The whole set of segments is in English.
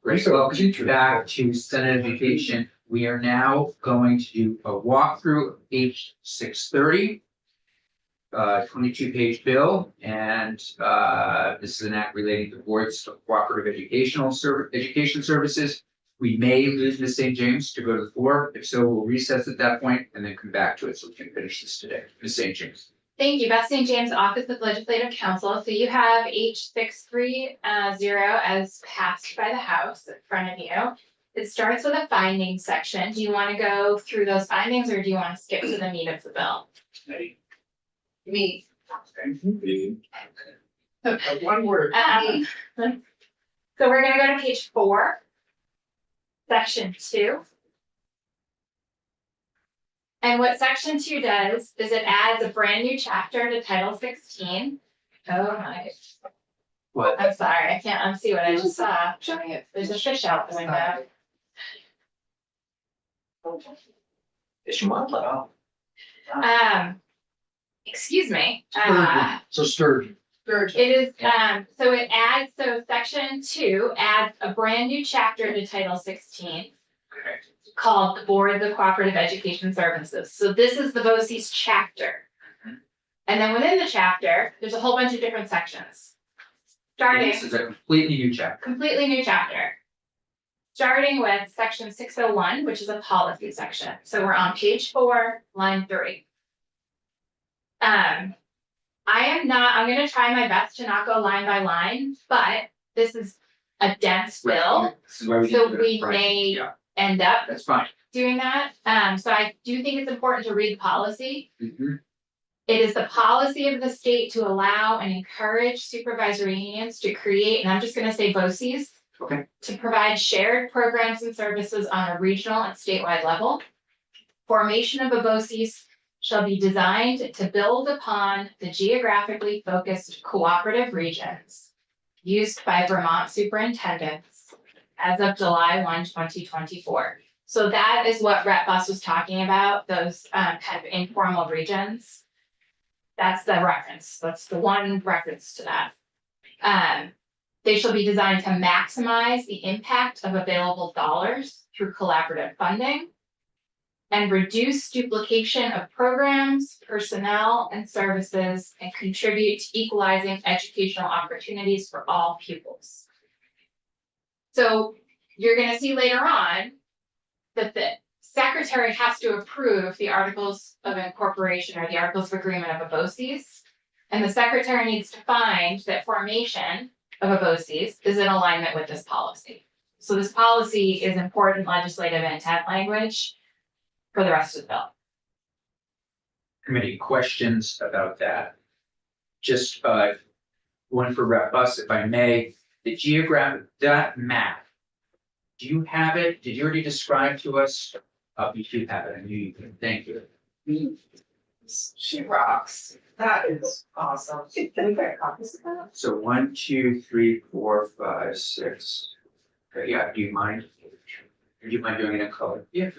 Great, welcome back to Senate Education. We are now going to do a walkthrough of page 630. 22-page bill, and this is an act relating to boards of cooperative education services. We may lose Ms. St. James to go to the floor. If so, we'll recess at that point and then come back to it so we can finish this today. Ms. St. James. Thank you. Beth St. James, Office of Legislative Counsel. So you have H630 as passed by the House in front of you. It starts with a findings section. Do you want to go through those findings or do you want to skip to the meat of the bill? Me. One word. So we're gonna go to page 4, section 2. And what section 2 does is it adds a brand new chapter to Title 16. Oh my. What? I'm sorry, I can't unsee what I just saw. Showing it. There's a fish out the window. Fish and wildlife. Excuse me. So sturgeon. It is, so it adds, so section 2 adds a brand new chapter to Title 16 called the Board of Cooperative Education Services. So this is the BOCES chapter. And then within the chapter, there's a whole bunch of different sections. Starting, This is a completely new chapter. completely new chapter. Starting with section 601, which is a policy section. So we're on page 4, line 3. I'm gonna try my best to not go line by line, but this is a dense bill, This is why we so did it we Friday. may Yeah, end up that's fine. doing that. So I do think it's important to read the policy. Mhm. It is the policy of the state to allow and encourage supervisory unions to create, and I'm just gonna say BOCES. Okay. To provide shared programs and services on a regional and statewide level. Formation of a BOCES shall be designed to build upon the geographically focused cooperative regions used by Vermont superintendents as of July 1, 2024. So that is what Rep Bus was talking about, those kind of informal regions. That's the reference. That's the one reference to that. They shall be designed to maximize the impact of available dollars through collaborative funding and reduce duplication of programs, personnel, and services, and contribute to equalizing educational opportunities for all pupils. So you're gonna see later on that the secretary has to approve the articles of incorporation or the articles of agreement of a BOCES. And the secretary needs to find that formation of a BOCES is in alignment with this policy. So this policy is important legislative intent language for the rest of the bill. Committee questions about that? Just one for Rep Bus, if I may, the geographic, that map. Do you have it? Did you already describe to us? You do have it, I knew you could, thank you. She rocks. That is awesome. So 1, 2, 3, 4, 5, 6. Okay, yeah, do you mind? Do you mind doing it in color? Yeah.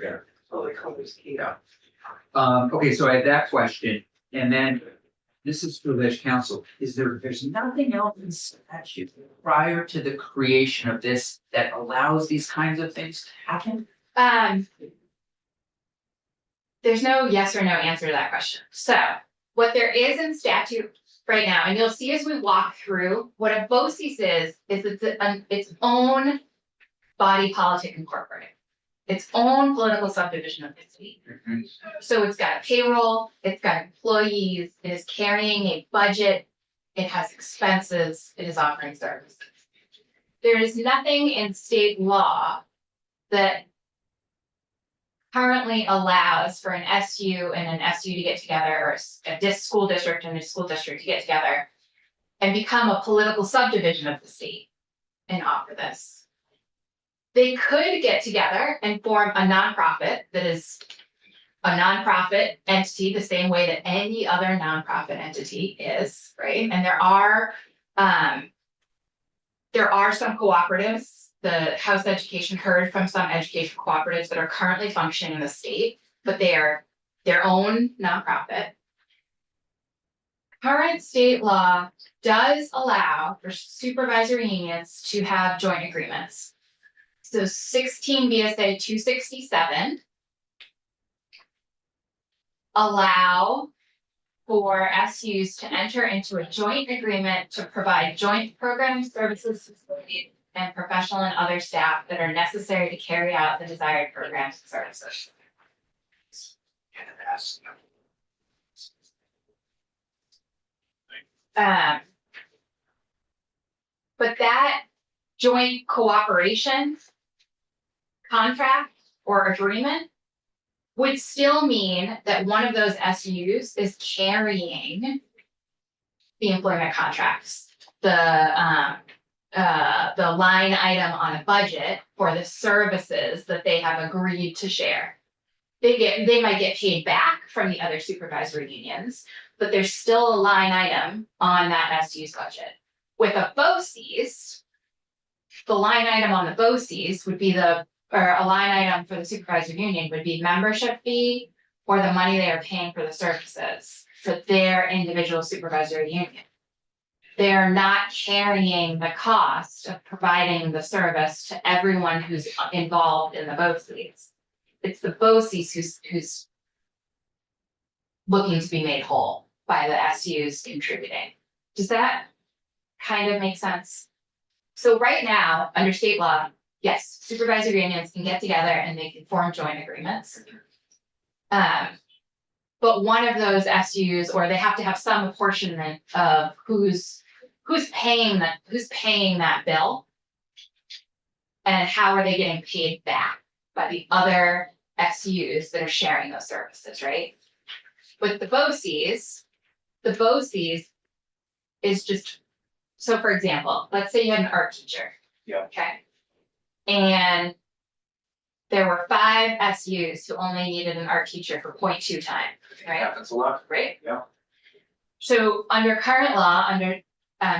All the colors. Yeah. Okay, so I had that question, and then this is for the council. There's nothing else in statute prior to the creation of this that allows these kinds of things to happen? There's no yes or no answer to that question. So what there is in statute right now, and you'll see as we walk through, what a BOCES is its own body politic incorporated. Its own political subdivision of the state. Mhm. So it's got a payroll, it's got employees, it is carrying a budget, it has expenses, it is offering services. There is nothing in state law that currently allows for an SU and an SU to get together, or a school district and a school district to get together and become a political subdivision of the state and offer this. They could get together and form a nonprofit that is a nonprofit entity the same way that any other nonprofit entity is, right? And there are some cooperatives. The House Education heard from some education cooperatives that are currently functioning in the state, but they are their own nonprofit. current state law does allow for supervisory unions to have joint agreements. So 16 VSA 267 allow for SUs to enter into a joint agreement to provide joint program services, facilities, and professional and other staff that are necessary to carry out the desired programs and services. Um, but that joint cooperation contract or agreement would still mean that one of those SUs is carrying the employment contracts, the line item on a budget for the services that they have agreed to share. They might get paid back from the other supervisory unions, but there's still a line item on that SU's budget. With a BOCES, the line item on the BOCES would be or a line item for the supervisory union would be membership fee or the money they are paying for the services for their individual supervisory union. They're not carrying the cost of providing the service to everyone who's involved in the BOCES. It's the BOCES who's looking to be made whole by the SUs contributing. Does that kind of make sense? So right now, under state law, yes, supervisory unions can get together and they can form joint agreements. But one of those SUs, or they have to have some apportionment of who's paying that bill. And how are they getting paid back by the other SUs that are sharing those services, right? With the BOCES is just, so for example, let's say you had an art teacher. Yeah. Okay. And there were 5 SUs who only needed an art teacher for 0.2 time, right? Happens a lot. Right? Yeah. So under current law, under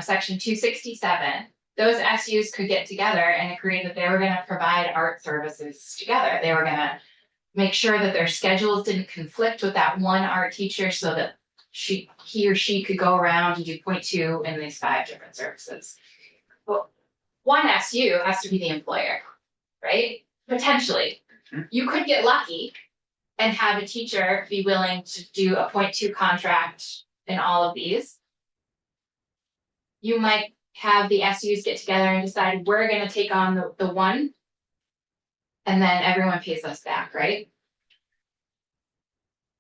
section 267, those SUs could get together and agree that they were gonna provide art services together. They were gonna make sure that their schedules didn't conflict with that one art teacher so that he or she could go around and do 0.2 in these 5 different services. Well, one SU has to be the employer, right? Potentially. You could get lucky and have a teacher be willing to do a 0.2 contract in all of these. You might have the SUs get together and decide we're gonna take on the one. And then everyone pays us back, right?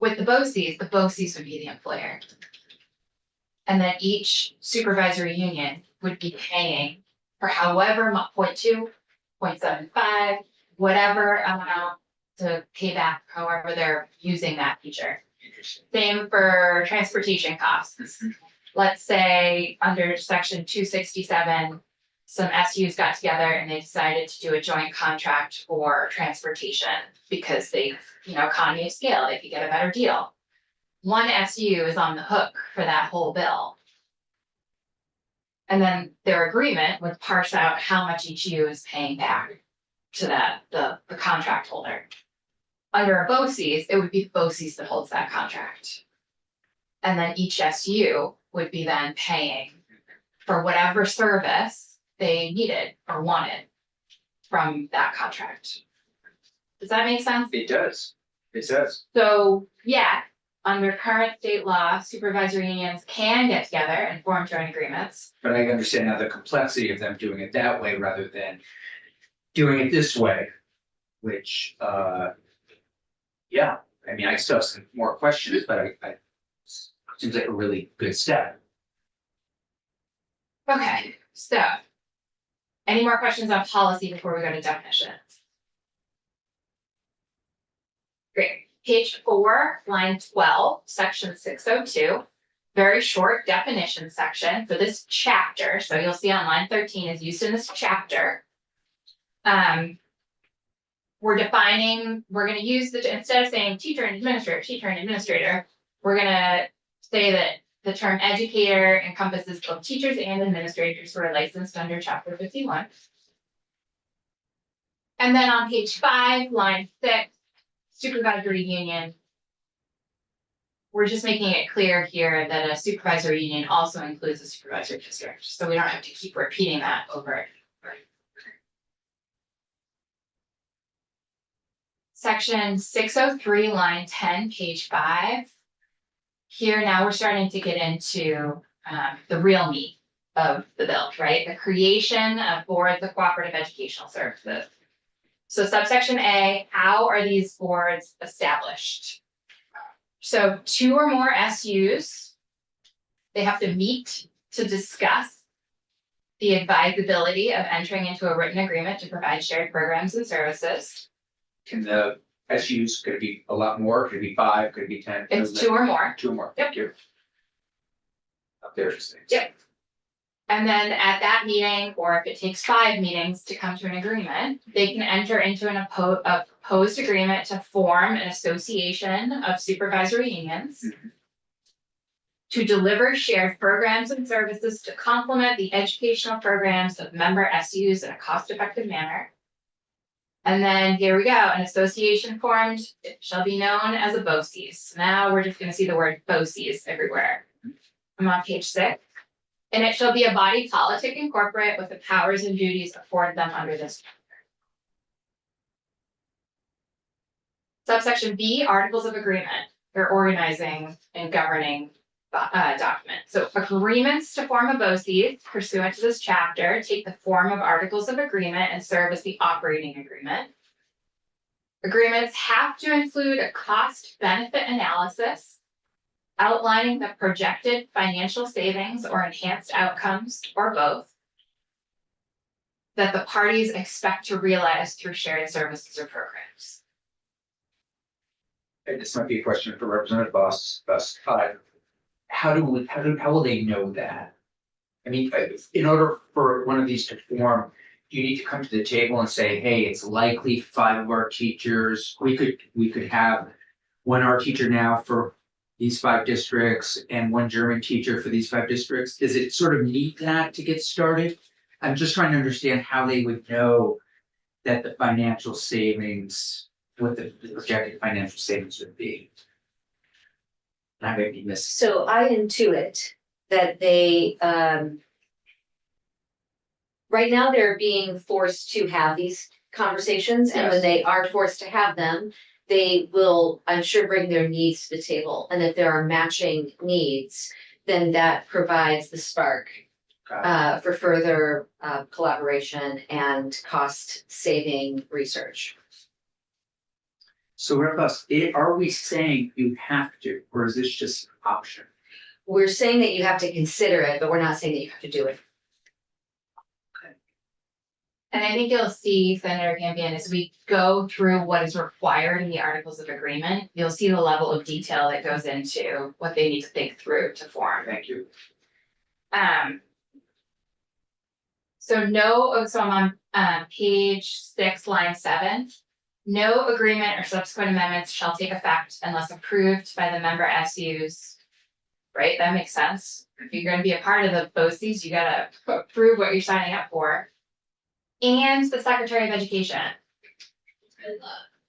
With the BOCES would be the employer. And then each supervisory union would be paying for however 0.2, 0.75, whatever amount to pay back, however they're using that teacher. Interesting. Same for transportation costs. Let's say under section 267, some SUs got together and they decided to do a joint contract for transportation because they, economy of scale, they could get a better deal. One SU is on the hook for that whole bill. And then their agreement would parse out how much each U is paying back to the contract holder. Under a BOCES, it would be the BOCES that holds that contract. And then each SU would be then paying for whatever service they needed or wanted from that contract. Does that make sense? It does. It does. So, yeah, under current state law, supervisory unions can get together and form joint agreements. But I understand now the complexity of them doing it that way rather than doing it this way, which, yeah, I mean, I still have some more questions, but I seems like a really good step. Okay, so. Any more questions on policy before we go to definitions? Great, page 4, line 12, section 602. Very short definition section for this chapter. So you'll see on line 13 is used in this chapter. We're gonna use instead of saying teacher and administrator, we're gonna say that the term educator encompasses both teachers and administrators who are licensed under chapter 51. And then on page 5, line 6, supervisory union. we're just making it clear here that a supervisory union also includes a supervisory district, so we don't have to keep repeating that over and over. Section 603, line 10, page 5. Here now we're starting to get into the real meat of the bill, right? The creation of boards of cooperative educational services. So subsection A, how are these boards established? So 2 or more SUs, they have to meet to discuss the advisability of entering into a written agreement to provide shared programs and services. Can the SUs, could it be a lot more, could it be 5, could it be 10? It's 2 or more. 2 or more, Yep. thank you. Up there, just saying. Yep. And then at that meeting, or if it takes 5 meetings to come to an agreement, they can enter into a proposed agreement to form an association of supervisory unions to deliver shared programs and services to complement the educational programs of member SUs in a cost-effective manner. And then here we go, an association formed, it shall be known as a BOCES. Now we're just gonna see the word BOCES everywhere. I'm on page 6. And it shall be a body politic and corporate with the powers and duties afforded them under this chapter. Subsection B, articles of agreement. They're organizing and governing document. So agreements to form a BOCES pursuant to this chapter take the form of articles of agreement and serve as the operating agreement. Agreements have to include a cost benefit analysis outlining the projected financial savings or enhanced outcomes, or both, that the parties expect to realize through shared services or programs. And this might be a question for Representative Boss. How will they know that? I mean, in order for one of these to form, you need to come to the table and say, hey, it's likely 5 of our teachers, we could have 1 art teacher now for these 5 districts and 1 German teacher for these 5 districts. Does it sort of need that to get started? I'm just trying to understand how they would know that the financial savings, what the projected financial savings would be. And I may be missing. So I intuit that they, right now they're being forced to have these conversations, and when Yes. they are forced to have them, they will, I'm sure, bring their needs to the table, and if there are matching needs, then that provides the spark for further collaboration and cost saving research. So Russ, are we saying you have to, or is this just an option? We're saying that you have to consider it, but we're not saying that you have to do it. And I think you'll see, Senator Campion, as we go through what is required in the articles of agreement, you'll see the level of detail that goes into what they need to think through to form. Thank you. So I'm on page 6, line 7. No agreement or subsequent amendments shall take effect unless approved by the member SUs. Right, that makes sense. If you're gonna be a part of the BOCES, you gotta approve what you're signing up for. And the Secretary of Education.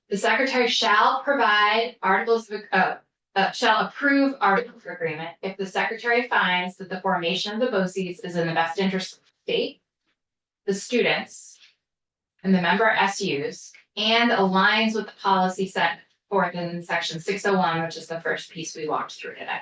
The Secretary shall provide shall approve articles of agreement if the Secretary finds that the formation of the BOCES is in the best interest of the state, the students, and the member SUs, and aligns with the policy set forth in section 601, which is the first piece we walked through today.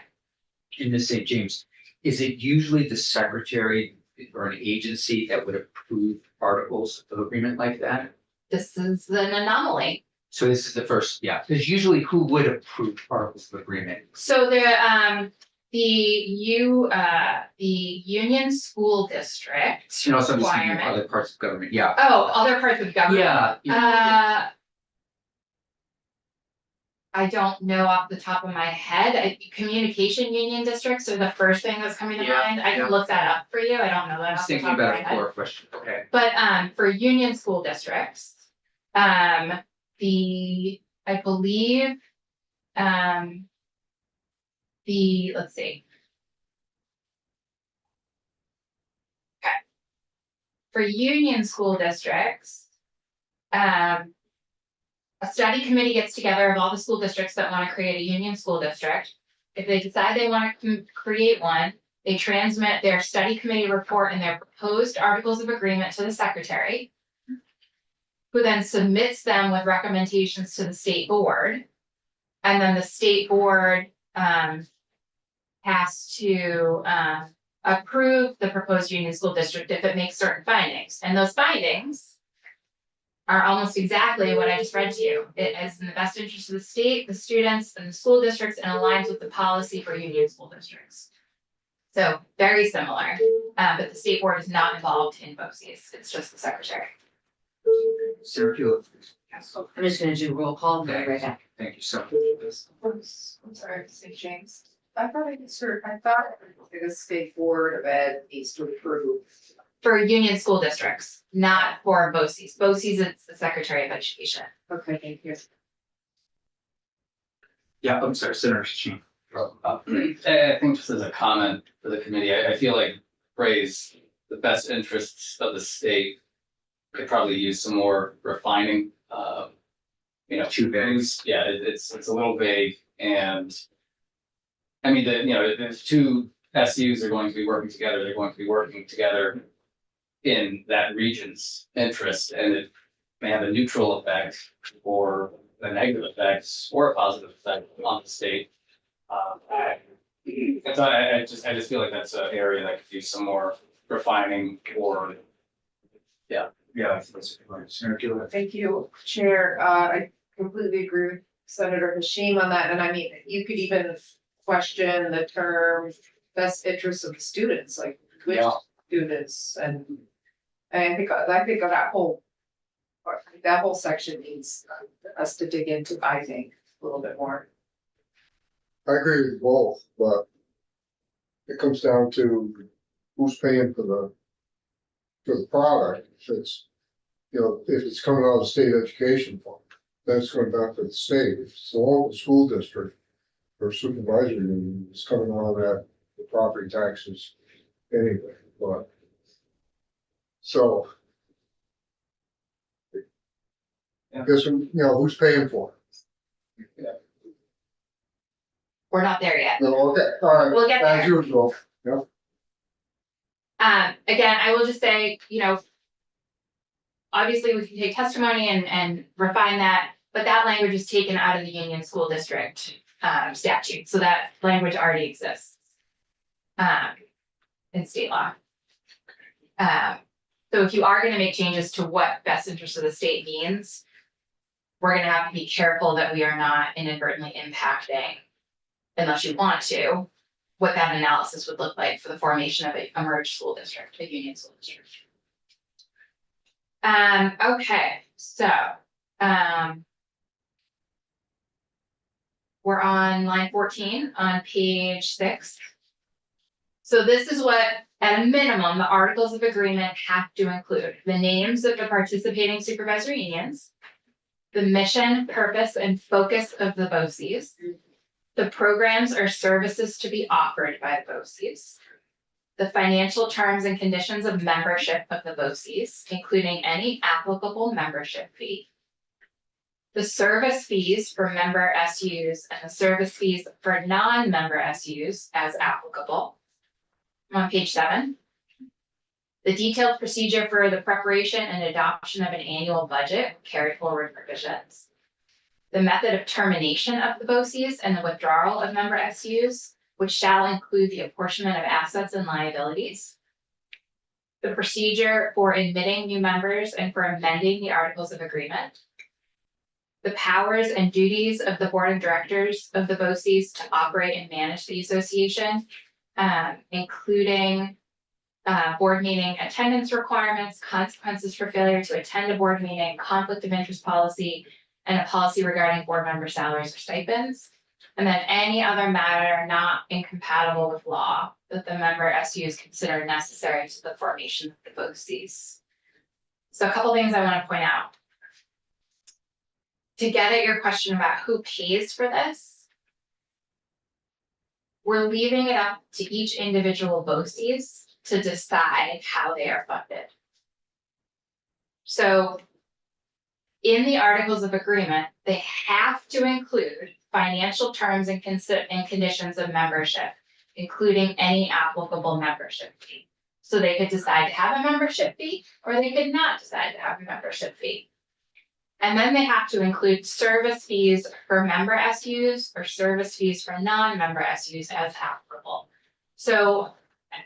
In the St. James, is it usually the secretary or an agency that would approve articles of agreement like that? This is an anomaly. So this is the first, yeah, because usually who would approve articles of agreement? So the Union School District And also I'm just thinking of requirement. other parts of government, yeah. Oh, other parts of government. Yeah. I don't know off the top of my head. Communication union districts are the first thing that's coming to Yeah, mind. I yeah. can look that up for you. I don't know I that was off the thinking top of my about a head. core question, okay. But for union school districts, I believe let's see. Okay. For union school districts, a study committee gets together of all the school districts that want to create a union school district. If they decide they want to create one, they transmit their study committee report and their proposed articles of agreement to the secretary, who then submits them with recommendations to the state board. And then the state board has to approve the proposed union school district if it makes certain findings. And those findings are almost exactly what I just read to you. It is in the best interest of the state, the students, and the school districts, and aligns with the policy for union school districts. So very similar, but the state board is not involved in BOCES. It's just the secretary. Sarah, if you- I'm just gonna do roll call and be right back. Thank you so much. I'm sorry, St. James. I thought the state board of ed needs to approve. For union school districts, not for BOCES. BOCES, it's the Secretary of Education. Okay, thank you. Yeah, I'm sorry, Senator Sheen. I think just as a comment for the committee, I feel like phrase the best interests of the state could probably use some more refining. Too vague. Yeah, it's a little vague and. I mean, if two SUs are going to be working together, they're going to be working together in that region's interest, and it may have a neutral effect or a negative effect or a positive effect on the state. I just feel like that's an area that could use some more refining or. Yeah, I think that's a good one. Senator Gilliland. Thank you, Chair. I completely agree with Senator Hashim on that, and I mean, you could even question the term best interest of the students, like which Yeah. students, and I think that whole section needs us to dig into, I think, a little bit more. I agree with both, but it comes down to who's paying for the product. If it's, if it's coming out of the state education fund, then it's going back to the state. If it's the local school district or supervisory union, it's coming out of that, the property taxes anyway, but. So. I guess, who's paying for it? We're not there yet. No, okay, all right. We'll get As there. usual, Again, I will just say, obviously we can take testimony and refine that, but that language is taken out of the union school district statute, so that language already exists in state law. So if you are gonna make changes to what best interest of the state means, we're gonna have to be careful that we are not inadvertently impacting, unless you want to, what that analysis would look like for the formation of a merged school district, a union school district. Okay, so, we're on line 14 on page 6. So this is what, at a minimum, the articles of agreement have to include the names of the participating supervisory unions, the mission, purpose, and focus of the BOCES, the programs or services to be offered by the BOCES, the financial terms and conditions of membership of the BOCES, including any applicable membership fee, the service fees for member SUs and the service fees for non-member SUs as applicable. On page 7. The detailed procedure for the preparation and adoption of an annual budget with carry forward provisions. The method of termination of the BOCES and the withdrawal of member SUs, which shall include the apportionment of assets and liabilities. The procedure for admitting new members and for amending the articles of agreement. The powers and duties of the board of directors of the BOCES to operate and manage the association, including board meeting attendance requirements, consequences for failure to attend a board meeting, conflict of interest policy, and a policy regarding board member salaries or stipends. And then any other matter not incompatible with law that the member SUs consider necessary to the formation of the BOCES. So a couple things I want to point out. To get at your question about who pays for this, we're leaving it up to each individual BOCES to decide how they are funded. So in the articles of agreement, they have to include financial terms and conditions of membership, including any applicable membership fee. So they could decide to have a membership fee, or they could not decide to have a membership fee. And then they have to include service fees for member SUs or service fees for non-member SUs as applicable. So I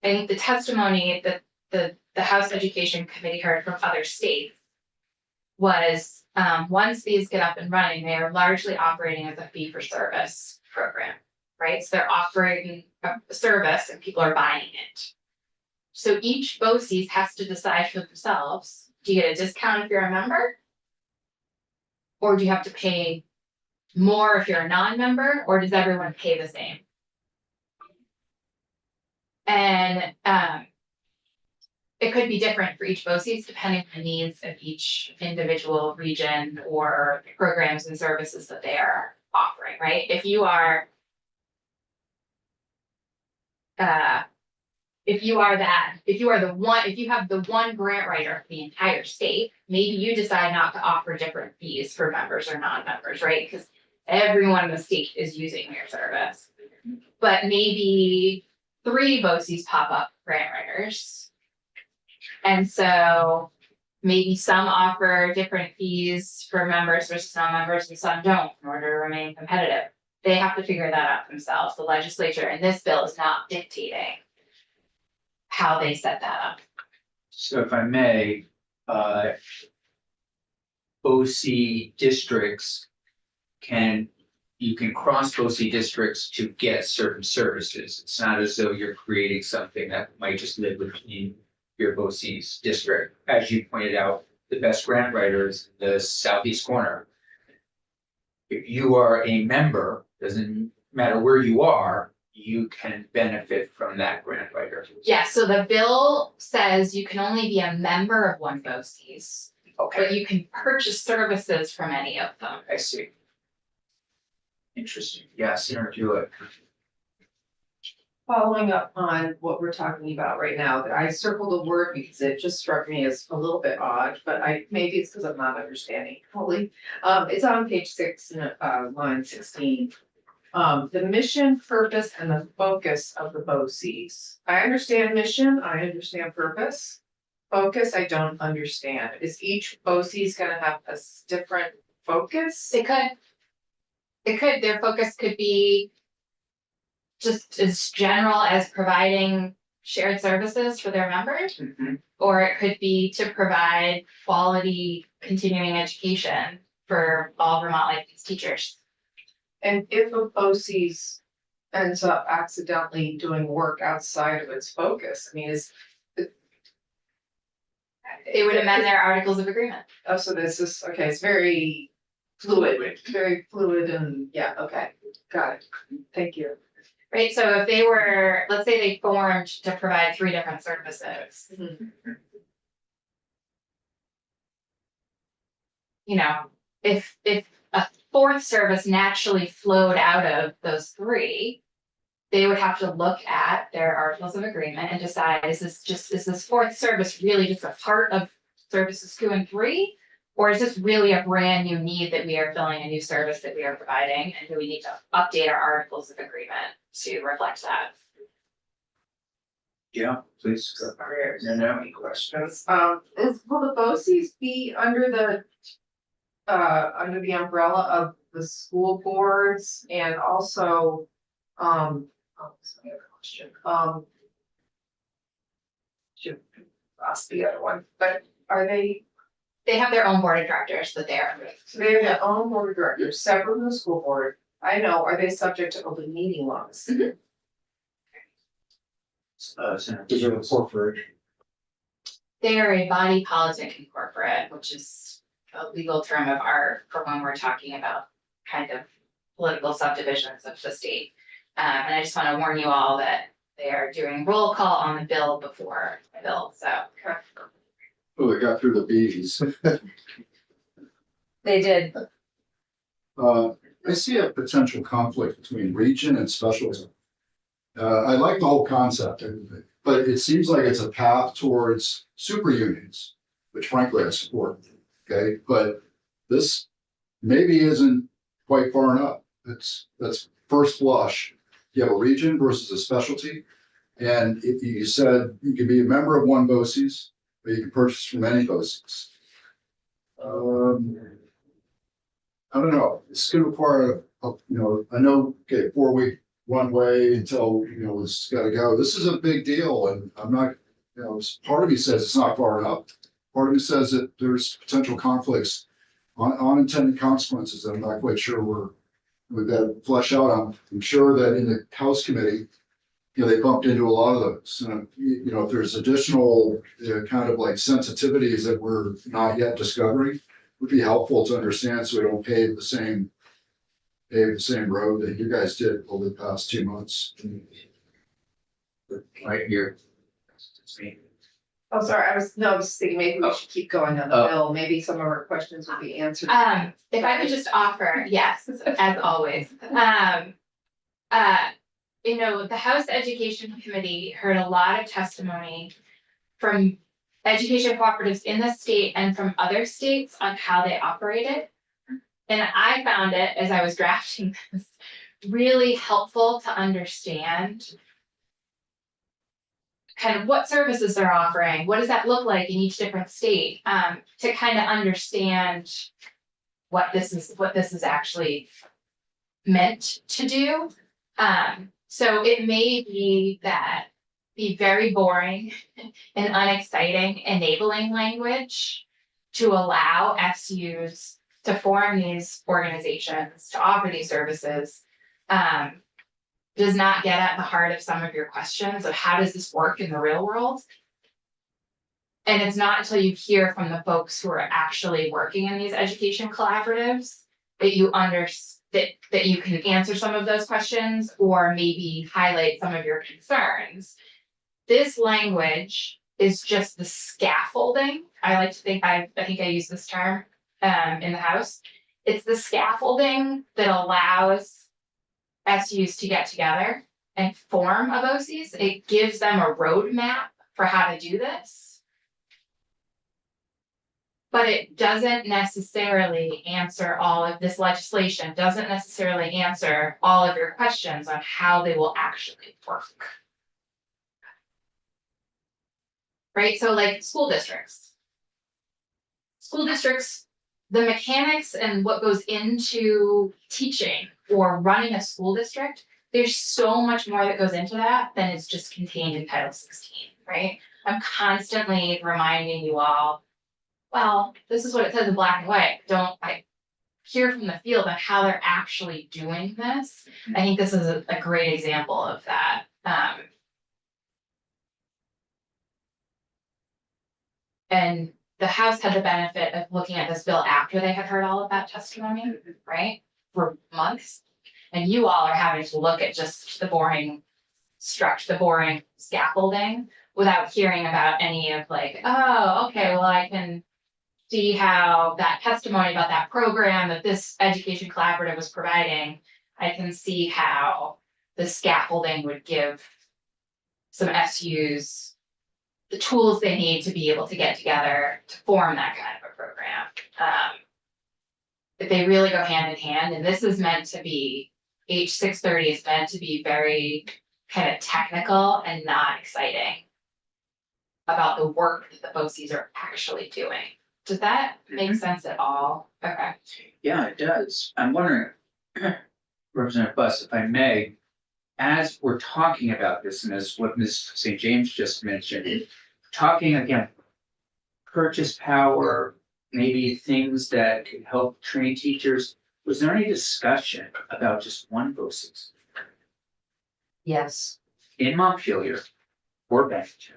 think the testimony that the House Education Committee heard from other states was, once these get up and running, they are largely operating as a fee for service program, right? So they're offering a service and people are buying it. So each BOCES has to decide for themselves, do you get a discount if you're a member? Or do you have to pay more if you're a non-member, or does everyone pay the same? And it could be different for each BOCES depending on the needs of each individual region or programs and services that they are offering, right? If you are if you have the one grant writer for the entire state, maybe you decide not to offer different fees for members or non-members, right? Because everyone in the state is using your service. But maybe 3 BOCES pop up grant writers. And so maybe some offer different fees for members versus non-members and some don't in order to remain competitive. They have to figure that out themselves. The legislature in this bill is not dictating how they set that up. So if I may, OC districts you can cross OC districts to get certain services. It's not as though you're creating something that might just live within your BOCES district. As you pointed out, the best grant writers in the southeast corner. If you are a member, doesn't matter where you are, you can benefit from that grant writer. Yeah, so the bill says you can only be a member of one BOCES, but Okay, you can purchase services from any of them. I see. Interesting. Yes, do it. Following up on what we're talking about right now, I circled a word because it just struck me as a little bit odd, but maybe it's because I'm not understanding fully. It's on page 6, line 16. The mission, purpose, and the focus of the BOCES. I understand mission, I understand purpose. Focus, I don't understand. Is each BOCES gonna have a different focus? Their focus could be just as general as providing shared services for their members, or it could be to provide quality continuing education for all Vermont licensed teachers. And if a BOCES ends up accidentally doing work outside of its focus, I mean, They would amend their articles of agreement. oh, so this is, okay, it's very fluid and, yeah, okay, got it. Thank you. Right, so if they were, let's say they formed to provide 3 different services. You know, if a 4th service naturally flowed out of those 3, they would have to look at their articles of agreement and decide, is this 4th service really just a part of services 2 and 3? Or is this really a brand new need that we are filling, a new service that we are providing, and do we need to update our articles of agreement to reflect that? Yeah, please. Any questions? Will the BOCES be under the umbrella of the school boards and also, what's my other question? Should ask the other one, but are they, They have their own board of directors that they are. so they have their own board of directors, separate from the school board? I know, are they subject to open meeting laws? Is it a corporation? They are a body politic incorporate, which is a legal term of art for when we're talking about kind of political subdivisions of the state. And I just want to warn you all that they are doing roll call on the bill before the bill, so. Oh, they got through the B's. They did. I see a potential conflict between region and specialty. I like the whole concept, but it seems like it's a path towards super unions, which frankly I support. okay? But this maybe isn't quite far enough. That's first blush. You have a region versus a specialty. And if you said you can be a member of one BOCES, or you can purchase from any BOCES. I don't know, it's gonna require I know, okay, 4-week runway until, it's gotta go. This is a big deal and I'm not, part of me says it's not far enough. Part of me says that there's potential conflicts on unintended consequences that I'm not quite sure we've got to flesh out on. I'm sure that in the House committee, they bumped into a lot of those. And, if there's additional kind of like sensitivities that we're not yet discovering, would be helpful to understand so we don't pave the same road that you guys did over the past 2 months. Right here. It's me. Oh, sorry, I was thinking maybe we should keep going on the Oh. bill. Maybe some of our questions will be answered. If I could just offer, yes, as always. The House Education Committee heard a lot of testimony from education cooperatives in the state and from other states on how they operated. And I found it, as I was drafting this, really helpful to understand kind of what services they're offering, what does that look like in each different state, to kind of understand what this is actually meant to do. So it may be very boring and unexciting enabling language to allow SUs to form these organizations, to offer these services. Does not get at the heart of some of your questions of how does this work in the real world? And it's not until you hear from the folks who are actually working in these education collaboratives that you that you can answer some of those questions or maybe highlight some of your concerns. This language is just the scaffolding. I like to think, I think I use this term in the House. It's the scaffolding that allows SUs to get together and form a BOCES. It gives them a roadmap for how to do this. But it doesn't necessarily answer all of this legislation, doesn't necessarily answer all of your questions on how they will actually work. Right, so like school districts. School districts, the mechanics and what goes into teaching or running a school district, there's so much more that goes into that than is just contained in Title 16, right? I'm constantly reminding you all, well, this is what it says in black and white. I hear from the field on how they're actually doing this. I think this is a great example of that. And the House had the benefit of looking at this bill after they had heard all of that testimony, right? For months. And you all are having to look at just the boring structure, the boring scaffolding without hearing about any of like, oh, okay, well, I can see how that testimony about that program that this education collaborative was providing, I can see how the scaffolding would give some SUs the tools they need to be able to get together to form that kind of a program. But they really go hand in hand, and this is meant to be, H630 is meant to be very kind of technical and not exciting about the work that the BOCES are actually doing. Does that make sense at all? Okay. Yeah, it does. I'm wondering, Representative Buss, if I may, as we're talking about this, and as what Ms. St. James just mentioned, talking again, purchase power, maybe things that could help train teachers, was there any discussion about just one BOCES Yes. in Montpelier or Bennington?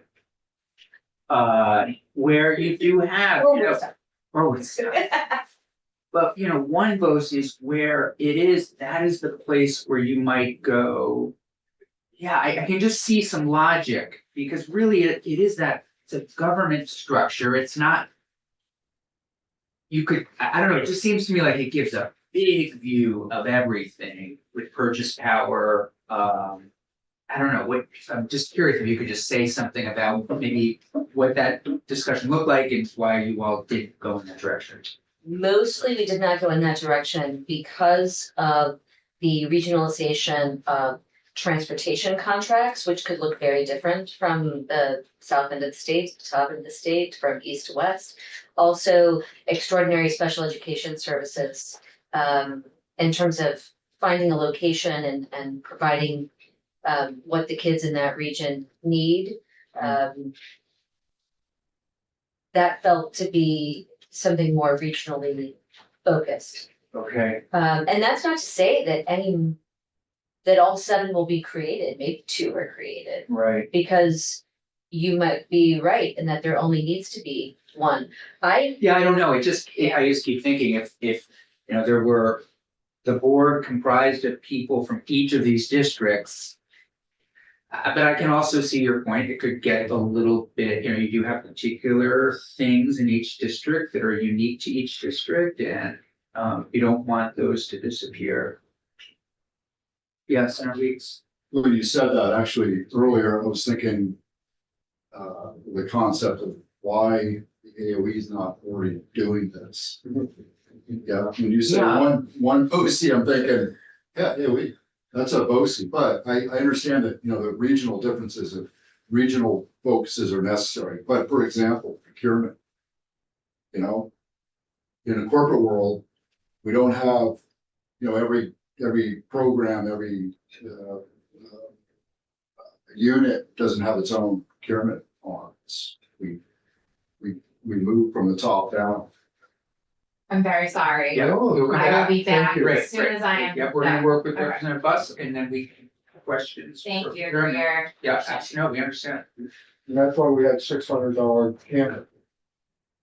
Where you do have, or Woodstock. But one BOCES where that is the place where you might go. Yeah, I can just see some logic because really it is that it's a government structure. It's not. I don't know, it just seems to me like it gives a big view of everything with purchase power. I don't know, what, I'm just curious if you could just say something about maybe what that discussion looked like and why you all did go in that direction. Mostly, we did not go in that direction because of the regionalization of transportation contracts, which could look very different from the south end of the state, top end of the state, from east to west. Also, extraordinary special education services, in terms of finding a location and providing what the kids in that region need. That felt to be something more regionally focused. Okay. And that's not to say that all 7 will be created, maybe 2 are created, Right. because you might be right in that there only needs to be 1. Yeah, I don't know, I just keep thinking if, you know, there were the board comprised of people from each of these districts. But I can also see your point, it could get a little bit, you know, you do have particular things in each district that are unique to each district and you don't want those to disappear. Yes, Senator Weeks. When you said that, actually, earlier, I was thinking, the concept of why the AOE is not already doing this. Yeah, when you say Yeah. one OC, I'm thinking, yeah, AOE, that's a BOCE, but I understand that, you know, the regional differences of regional focuses are necessary, but for example, procurement. You know, in a corporate world, we don't have, you know, every program, every unit doesn't have its own procurement arms. We move from the top down. I'm very sorry. Yeah, we'll come I will be Thank back you. Great, as soon as I am. Yeah, we're gonna done. work with Okay. Representative Buss and then we can questions. Thank for you for procurement. your. Yeah, no, we understand. And that's why we had $600 camera.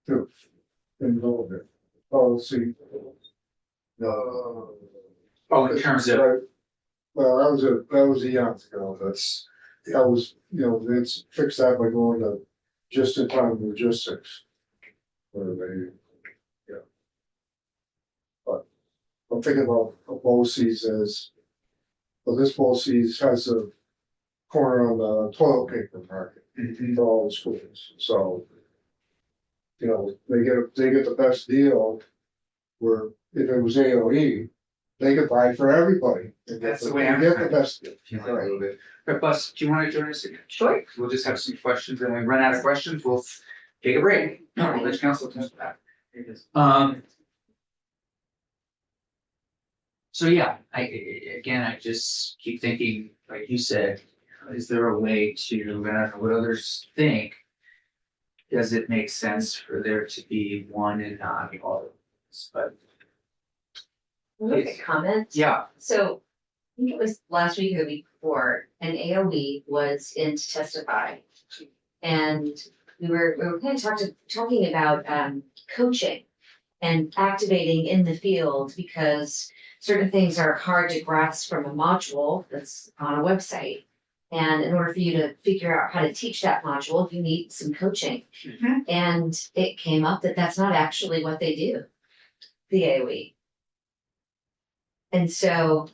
Too. In the middle of it. Policy. Oh, in terms of, Well, that was eons ago, that was, you know, it's fixed that by going to just in time logistics. Where they, yeah. But I'm thinking about BOCES as, well, this BOCES has a corner on the toilet paper market for all the schools, so. You know, they get the best deal, where if it was AOE, they could buy for everybody. They That's the way I'm Get the thinking. best deal. feeling a little bit. But Buss, do you want to join us again? Sure. We'll just have some questions and when we run out of questions, we'll take a break. No, we'll let council do that. So yeah, I just keep thinking, like you said, is there a way to, I don't know what others think? Does it make sense for there to be one and not all of this? But Look at comments. yeah, So I think it was last week or the week before, an AOE was in to testify. And we were kind of talking about coaching and activating in the field because certain things are hard to grasp from a module that's on a website. And in order for you to figure out how to teach that module, you need some coaching. Mhm. And it came up that that's not actually what they do, the AOE. And so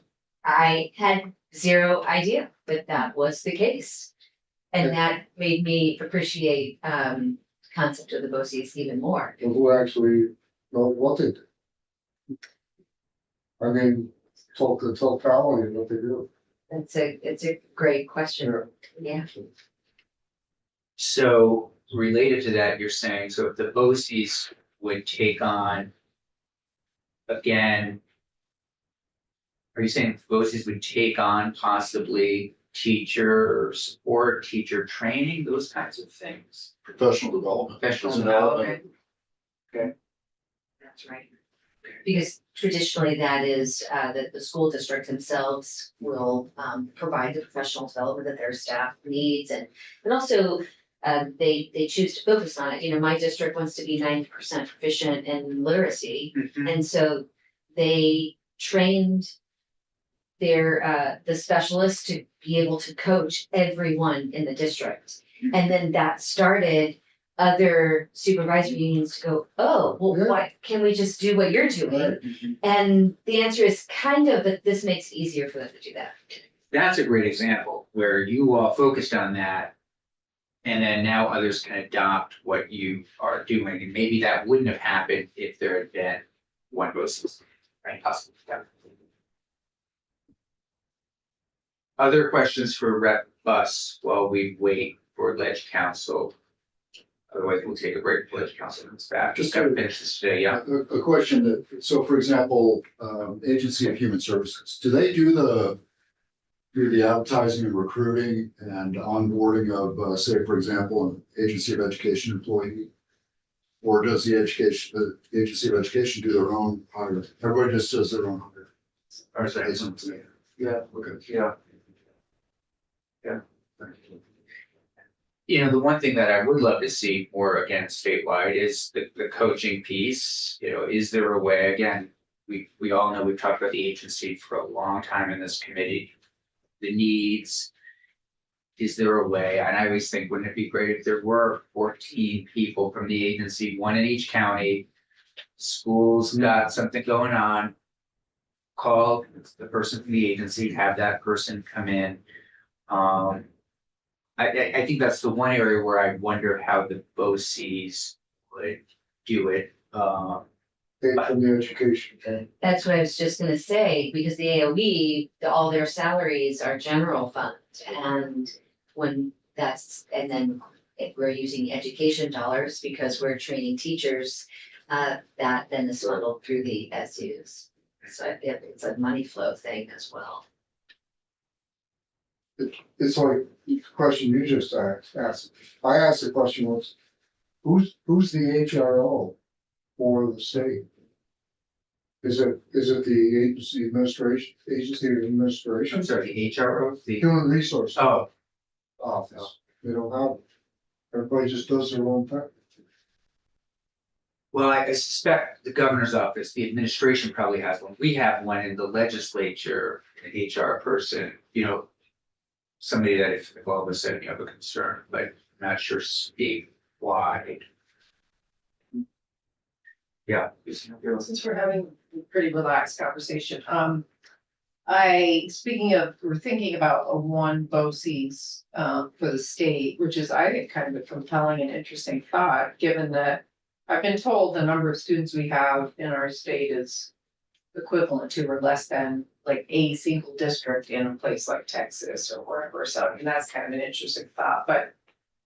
I had zero idea that that was the case. And that made me appreciate concept of the BOCES even more. Who actually know what they do. I mean, the totality of what they do. It's a great question. Yeah. so related to that, you're saying, so if the BOCES would take on again, are you saying BOCES would take on possibly teacher support, teacher training, those kinds of things? Professional development. Professional Development. development? That's right. Because traditionally that is that the school district themselves will provide the professional development that their staff needs and also they choose to focus on it. You know, my district wants to be 90% proficient in literacy. Mhm. And so they trained their the specialists to be able to coach everyone in the district. And then that started other supervisory unions to go, oh, well, Yeah. why can't we just do what you're doing? Right. And the answer is kind of, but this makes it easier for them to do that. that's a great example where you all focused on that. And then now others can adopt what you are doing, and maybe that wouldn't have happened if there had been one BOCES, right? Possibly, yeah. Other questions for Rep Bus while we wait for Ledge Council? Otherwise, we'll take a break for Ledge Council comes back. Just gotta finish this today, yeah. A question that, so for example, Agency of Human Services, do they do the advertising and recruiting and onboarding of, say, for example, an Agency of Education employee? Or does the Agency of Education do their own hiring? Everybody just does their own hiring. Or is that- Yeah, Okay. yeah. You know, the one thing that I would love to see more again statewide is the coaching piece. You know, is there a way, again, we all know, we've talked about the agency for a long time in this committee. The needs. Is there a way, and I always think, wouldn't it be great if there were 14 people from the agency, one in each county? Schools got something going on. Call the person from the agency, have that person come in. I think that's the one area where I wonder how the BOCES would do it. Paid from the education, okay? That's what I was just gonna say, because the AOE, all their salaries are general fund, and when that's, and then if we're using education dollars because we're training teachers, that then is funneled through the SUs. So I think it's a money flow thing as well. It's like the question you just asked. I asked the question was, who's the HRO for the state? Is it the agency of administration? I'm sorry, the HRO, the, Human resources oh, office, they don't have it. Everybody just does their own thing. well, I suspect the governor's office, the administration probably has one. We have one in the legislature, an HR person, you know. Somebody that if all of a sudden you have a concern, but I'm not sure statewide. Yeah. Since we're having a pretty relaxed conversation, we're thinking about a one BOCES for the state, which is, I think, kind of a compelling and interesting thought, given that I've been told the number of students we have in our state is equivalent to or less than like a single district in a place like Texas or wherever. So I mean, that's kind of an interesting thought, but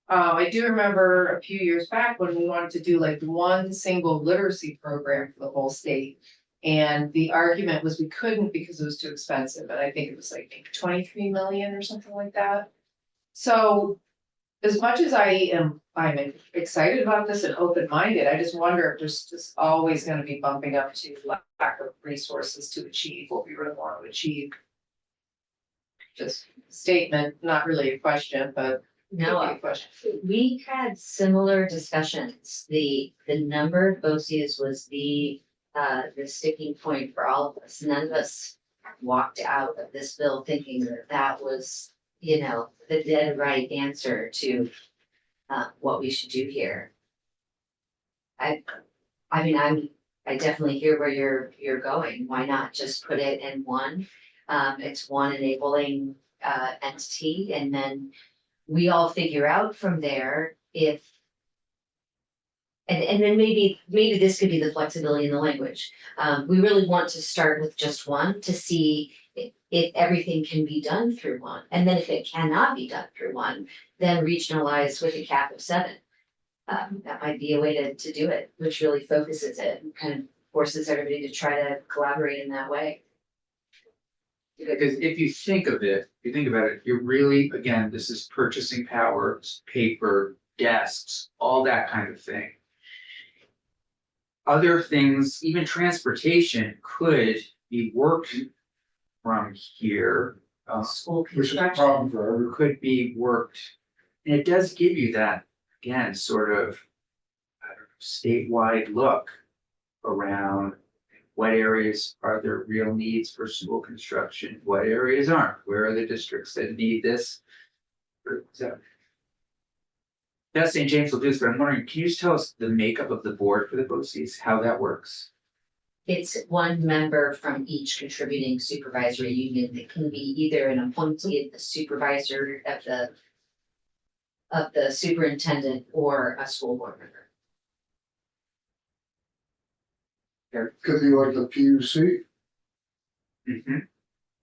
I do remember a few years back when we wanted to do like one single literacy program for the whole state. And the argument was we couldn't because it was too expensive. And I think it was like 23 million or something like that. So as much as I'm excited about this and open-minded, I just wonder if there's just always going to be bumping up to lack of resources to achieve what we really want to achieve. Just statement, not really a question, but could be a No, question. we had similar discussions. The number of BOCES was the sticking point for all of us. None of us walked out of this bill thinking that that was, you know, the dead right answer to what we should do here. I mean, I definitely hear where you're going. Why not just put it in one? It's one enabling entity, and then we all figure out from there if. And then maybe this could be the flexibility in the language. We really want to start with just one to see if everything can be done through one. And then if it cannot be done through one, then regionalize with a cap of 7. That might be a way to do it, which really focuses it and kind of forces everybody to try to collaborate in that way. Because if you think of it, if you think about it, you're really, again, this is purchasing power, it's paper, desks, all that kind of thing. Other things, even transportation could be worked from here. School Which is a construction. problem for everyone. Could be worked, and it does give you that, again, sort of, I don't know, statewide look around what areas are there real needs for school construction, what areas aren't, where are the districts that need this? So, that's St. James will do this, but I'm wondering, can you just tell us the makeup of the board for the BOCES, how that works? It's one member from each contributing supervisory union that can be either an appointee of the supervisor of the superintendent or a school board member. Could be like the PUC, Mhm.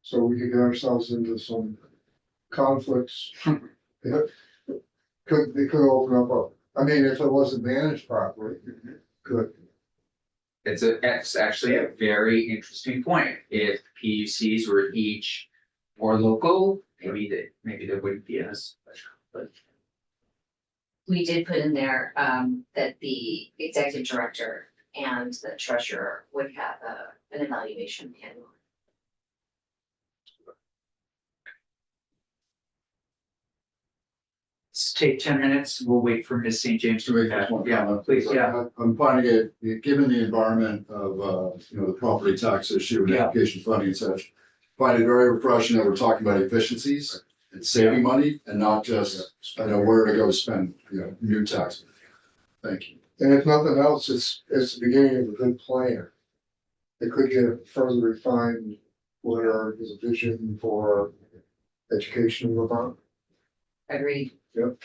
so we could get ourselves into some conflicts. Yeah. They could open up I mean, if it wasn't managed properly, it could. It's actually a very interesting point. If PUCs were each more local, maybe there wouldn't be as much, but. We did put in there that the executive director and the treasurer would have an evaluation annually. Let's take 10 minutes. We'll wait for Ms. St. James to Wait, read that. just one Yeah, comment. please, yeah. I'm finding it, given the environment of, the property tax issue and Yeah. application funding and such. Find it very refreshing that we're talking about efficiencies and saving money and not just, where to go spend, new tax. Thank you. And if nothing else, it's the beginning of a good plan. It could get further refined, where there's a vision for education in Vermont. Agreed. Yep.